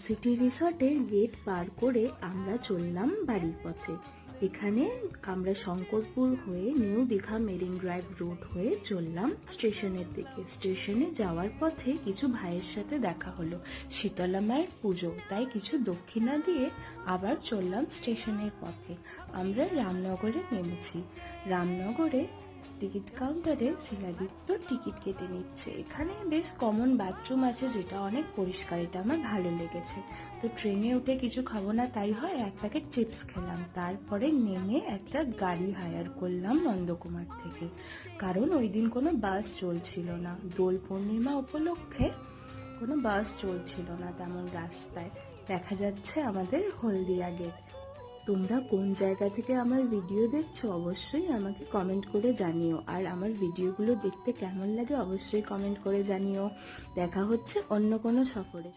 City রিসর্টের gate পার করে আমরা চললাম বাড়ির পথে। এখানে আমরা শঙ্করপুর হয়ে new Digha marine drive road হয়ে চললাম স্টেশনের দিকে। স্টেশনে যাওয়ার পথে কিছু ভাইয়ের সাথে দেখা হলো, শীতলা মায়ের পুজো, তাই কিছু দক্ষিণা দিয়ে আবার চললাম স্টেশনের পথে। আমরা রামনগরে নেমেছি। রামনগরে টিকিট কাউন্টারে শিলাদীপ্ত টিকিট কেটে নিচ্ছে। এখানে বেশ কমন বাথরুম আছে, যেটা অনেক পরিষ্কার, এটা আমার ভালো লেগেছে। তো ট্রেনে উঠে কিছু খাবো না, তাই হয় এক প্যাকেট চিপস খেলাম। তারপরে নেমে একটা গাড়ি হায়ার করলাম নন্দকুমার থেকে, কারণ ওই দিন কোনো বাস চলছিল না। দোল পূর্ণিমা উপলক্ষে কোনো বাস চলছিল না তেমন রাস্তায়। দেখা যাচ্ছে আমাদের হলদিয়া গেট। তোমরা কোন জায়গা থেকে আমার ভিডিও দেখছো অবশ্যই আমাকে কমেন্ট করে জানিও, আর আমার ভিডিওগুলো দেখতে কেমন লাগে অবশ্যই কমেন্ট করে জানিও। দেখা হচ্ছে অন্য কোনো সফরে।